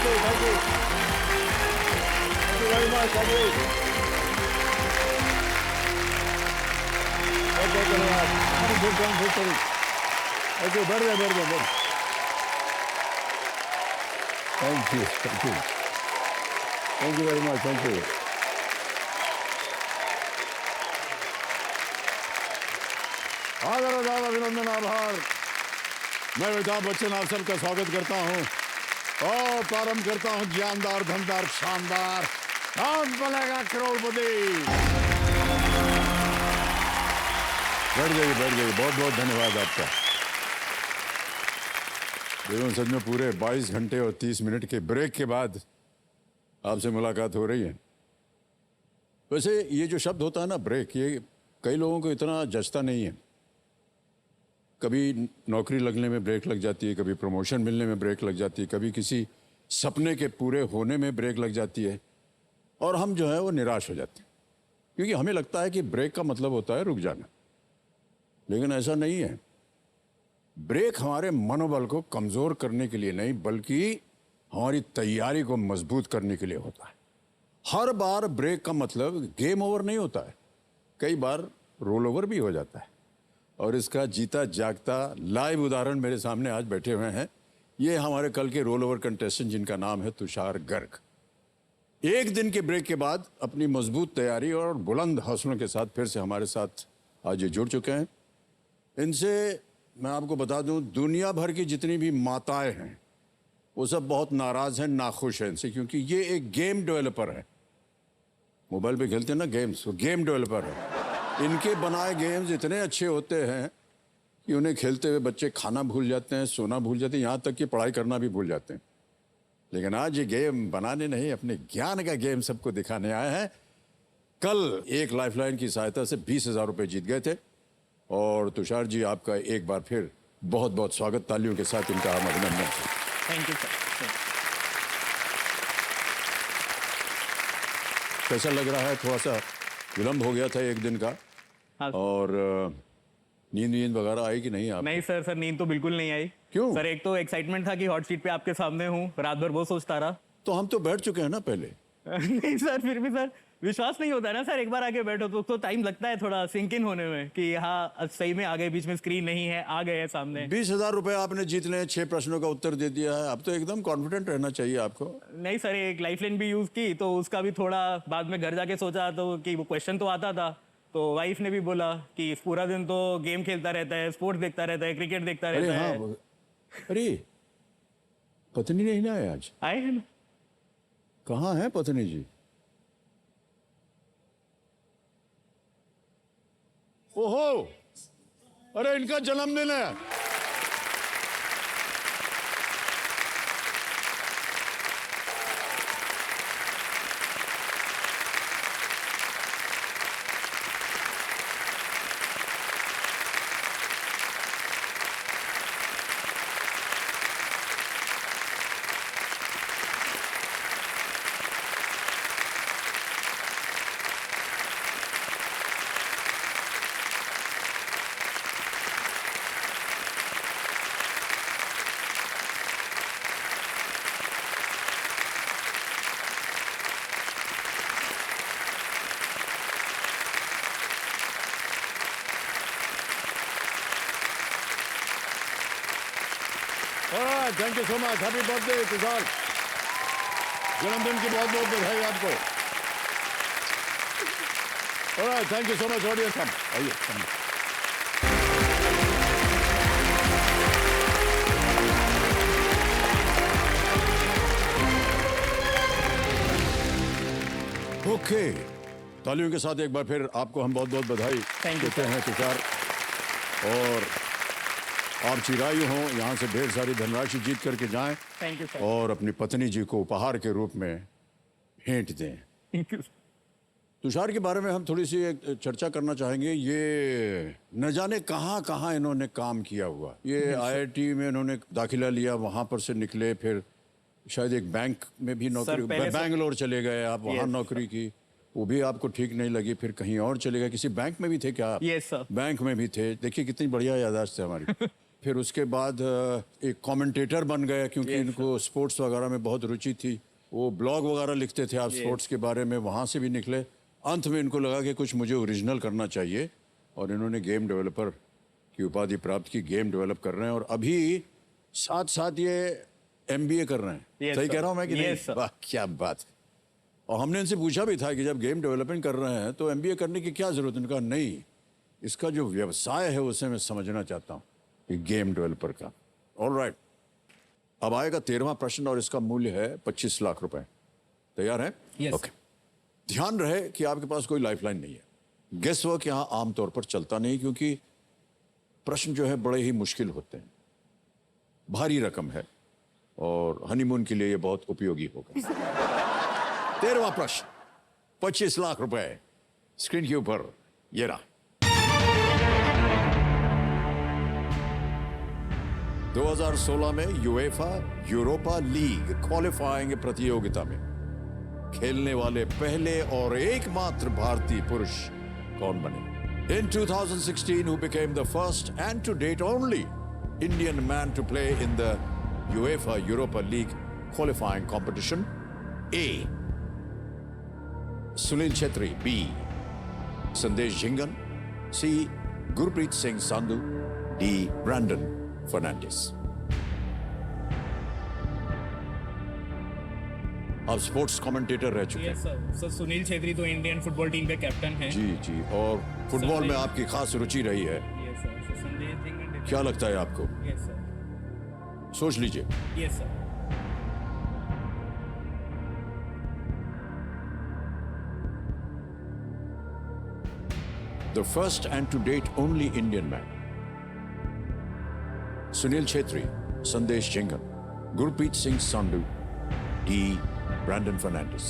Thank you very much, thank you. बहुत धन्यवाद। Okay, बढ़ जाए। Thank you very much, thank you. आदर अभिनंदन, आभार। मैं अमिताभ बच्चन आप सबका स्वागत करता हूं और प्रारंभ करता हूं ज्ञानदार, धनदार, शानदार, आज बनेगा करोड़पति। बढ़ गई। बहुत बहुत धन्यवाद आपका। देखो, सच में पूरे 22 घंटे और 30 मिनट के ब्रेक के बाद आपसे मुलाकात हो रही है। वैसे ये जो शब्द होता है ना, ब्रेक, ये कई लोगों को इतना जचता नहीं है। कभी नौकरी लगने में ब्रेक लग जाती है, कभी प्रमोशन मिलने में ब्रेक लग जाती है, कभी किसी सपने के पूरे होने में ब्रेक लग जाती है, और हम जो है वो निराश हो जाते हैं, क्योंकि हमें लगता है कि ब्रेक का मतलब होता है रुक जाना। लेकिन ऐसा नहीं है। ब्रेक हमारे मनोबल को कमज़ोर करने के लिए नहीं, बल्कि हमारी तैयारी को मजबूत करने के लिए होता है। हर बार ब्रेक का मतलब गेम ओवर नहीं होता है, कई बार रोल ओवर भी हो जाता है। और इसका जीता जागता लाइव उदाहरण मेरे सामने आज बैठे हुए हैं। ये हमारे कल के रोल ओवर कंटेस्टेंट, जिनका नाम है तुषार गर्ग। एक दिन के ब्रेक के बाद अपनी मजबूत तैयारी और बुलंद हौसलों के साथ फिर से हमारे साथ आज ये जुड़ चुके हैं। इनसे मैं आपको बता दूं, दुनिया भर की जितनी भी माताएं हैं वो सब बहुत नाराज हैं, नाखुश हैं इनसे, क्योंकि ये एक गेम डेवलपर है। मोबाइल पे खेलते हैं ना गेम्स, वो गेम डेवलपर है। इनके बनाए गेम्स इतने अच्छे होते हैं कि उन्हें खेलते हुए बच्चे खाना भूल जाते हैं, सोना भूल जाते हैं, यहाँ तक कि पढ़ाई करना भी भूल जाते हैं। लेकिन आज ये गेम बनाने नहीं, अपने ज्ञान का गेम सबको दिखाने आए हैं। कल एक लाइफलाइन की सहायता से 20,000 रुपये जीत गए थे। और तुषार जी, आपका एक बार फिर बहुत बहुत स्वागत। तालियों के साथ इनका हम अभिनंदन। Thank you sir. कैसा लग रहा है? थोड़ा सा विलम्ब हो गया था एक दिन का। हाँ। और नींद वगैरह आई कि नहीं आप? नहीं सर, नींद तो बिल्कुल नहीं आई। क्यों? सर, एक तो एक्साइटमेंट था कि हॉट सीट पे आपके सामने हूँ, रात भर वो सोचता रहा। तो हम तो बैठ चुके हैं ना पहले। नहीं सर, फिर भी सर विश्वास नहीं होता है ना सर, एक बार आगे बैठो तो टाइम लगता है थोड़ा सिंक इन होने में कि हाँ सही में आ गए, बीच में स्क्रीन नहीं है, आ गए सामने। 20,000 रुपए आपने जीत लिए, 6 प्रश्नों का उत्तर दे दिया है। अब तो एकदम कॉन्फिडेंट रहना चाहिए आपको। नहीं सर, एक लाइफलाइन भी यूज की तो उसका भी थोड़ा बाद में घर जाके सोचा तो कि वो क्वेश्चन तो आता था, तो वाइफ ने भी बोला कि पूरा दिन तो गेम खेलता रहता है, स्पोर्ट्स देखता रहता है, क्रिकेट देखता रहता है। अरे पत्नी नहीं ना है आज? आए हैं ना। कहाँ है पत्नी जी? ओहो, अरे इनका जन्मदिन है। Thank you so much. Happy birthday Tushar, जन्मदिन की बहुत बहुत बधाई आपको। Thank you so much audience. हम आइए। ओके, तालियों के साथ एक बार फिर आपको हम बहुत बहुत बधाई देते हैं तुषार। और आप चिरायु हों, यहाँ से ढेर सारी धनराशि जीत करके जाएं। Thank you sir. और अपनी पत्नी जी को उपहार के रूप में भेंट दें। Thank you. तुषार के बारे में हम थोड़ी सी एक चर्चा करना चाहेंगे। ये न जाने कहाँ कहाँ इन्होंने काम किया हुआ। ये IIT में इन्होंने दाखिला लिया, वहाँ पर से निकले, फिर शायद एक बैंक में भी नौकरी, बैंगलोर चले गए आप, वहाँ नौकरी की, वो भी आपको ठीक नहीं लगी, फिर कहीं और चले गए। किसी बैंक में भी थे क्या आप? Yes sir. बैंक में भी थे। देखिए कितनी बढ़िया याददाश्त है हमारी। फिर उसके बाद एक कमेंटेटर बन गया क्योंकि इनको स्पोर्ट्स वगैरह में बहुत रुचि थी। वो ब्लॉग वगैरह लिखते थे आप स्पोर्ट्स के बारे में, वहाँ से भी निकले। अंत में इनको लगा कि कुछ मुझे ओरिजिनल करना चाहिए और इन्होंने गेम डेवलपर की उपाधि प्राप्त की, गेम डेवलप कर रहे हैं और अभी साथ साथ ये MBA कर रहे हैं। सही कह रहा हूँ मैं कि नहीं? वाह क्या बात है। और हमने इनसे पूछा भी था कि जब गेम डेवलपमेंट कर रहे हैं तो MBA करने की क्या जरूरत है? इनका नहीं, इसका जो व्यवसाय है उसे मैं समझना चाहता हूँ, गेम डेवलपर का। ऑलराइट, अब आएगा 13वां प्रश्न और इसका मूल्य है 25 लाख रुपए। तैयार है? Yes. ओके। ध्यान रहे कि आपके पास कोई लाइफलाइन नहीं है। गेस वर्क यहां आमतौर पर चलता नहीं क्योंकि प्रश्न जो है बड़े ही मुश्किल होते हैं, भारी रकम है और हनीमून के लिए ये बहुत उपयोगी होगा। 13वां प्रश्न 25 लाख रुपए स्क्रीन के ऊपर ये रहा। 2016 में यूएफा यूरोपा लीग क्वालिफाइंग प्रतियोगिता में खेलने वाले पहले और एकमात्र भारतीय पुरुष कौन बने? In 2016, who became the first and to date only Indian man to play in the UEFA Europa League qualifying competition? A. Sunil Chhetri. B. Sandesh Jhingan. C. Gurpreet Singh Sandhu. D. Brandon Fernandes. आप sports commentator रह चुके हैं। Sir Sunil Chhetri तो Indian football team के captain हैं। जी जी, और football में आपकी खास रुचि रही है। क्या लगता है आपको? Yes sir. सोच लीजिए। Yes sir. The first and to date only Indian man. Sunil Chhetri, Sandesh Jhingan, Gurpreet Singh Sandhu, D. Brandon Fernandes.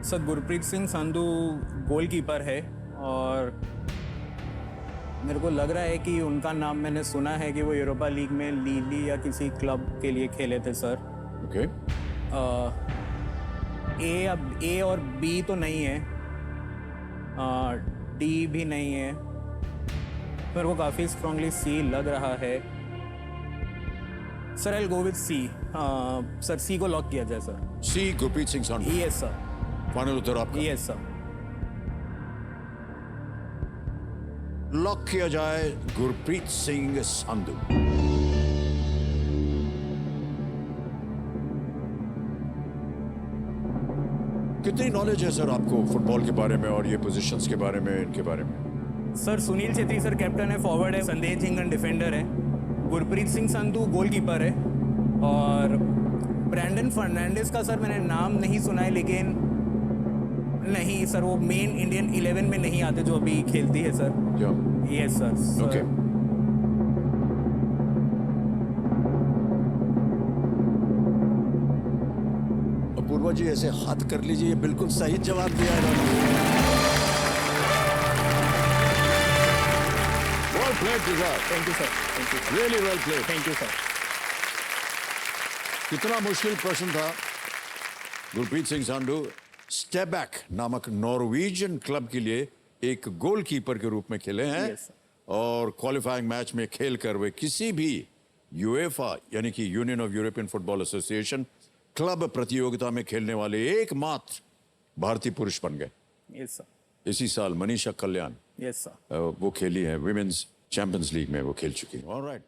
Sir Gurpreet Singh Sandhu goalkeeper है और मेरे को लग रहा है कि उनका नाम मैंने सुना है कि वो यूरोपा लीग में लीली या किसी क्लब के लिए खेले थे सर। ओके। ए और बी तो नहीं है, डी भी नहीं है, मेरे को काफ़ी स्ट्रांगली सी लग रहा है। Sir I will go with C. Sir C को लॉक किया जाए sir. C Gurpreet Singh Sandhu. Yes sir. Final उत्तर आपका? Yes sir. लॉक किया जाए गुरप्रीत सिंह संधू। कितनी नॉलेज है सर आपको फुटबॉल के बारे में और ये पोजीशंस के बारे में, इनके बारे में? Sir Sunil Chhetri sir captain है, फॉरवर्ड है, संदेश झिंगन डिफेंडर है, गुरप्रीत सिंह संधू गोलकीपर है और ब्रैंडन फर्नांडिस का सर मैंने नाम नहीं सुना है, लेकिन नहीं सर वो मेन इंडियन 11 में नहीं आते जो अभी खेलती है sir. Yes sir. Okay. Apoorva ji ऐसे हाथ कर लीजिए, ये बिल्कुल सही जवाब दिया है। Well played Gujarat. Thank you sir. Thank you. Really well played. Thank you sir. कितना मुश्किल प्रश्न था। गुरप्रीत सिंह संधू स्टेबैक नामक नॉर्वेजियन क्लब के लिए एक गोलकीपर के रूप में खेले हैं। Yes, sir. और क्वालिफाइंग मैच में खेलकर वे किसी भी यूएफा यानी कि union of European football association club प्रतियोगिता में खेलने वाले एकमात्र भारतीय पुरुष बन गए। Yes sir. इसी साल मनीषा कल्याण यस सर। वो खेली है, विमेन्स चैंपियंस लीग में वो खेल चुकी है। ऑलराइट।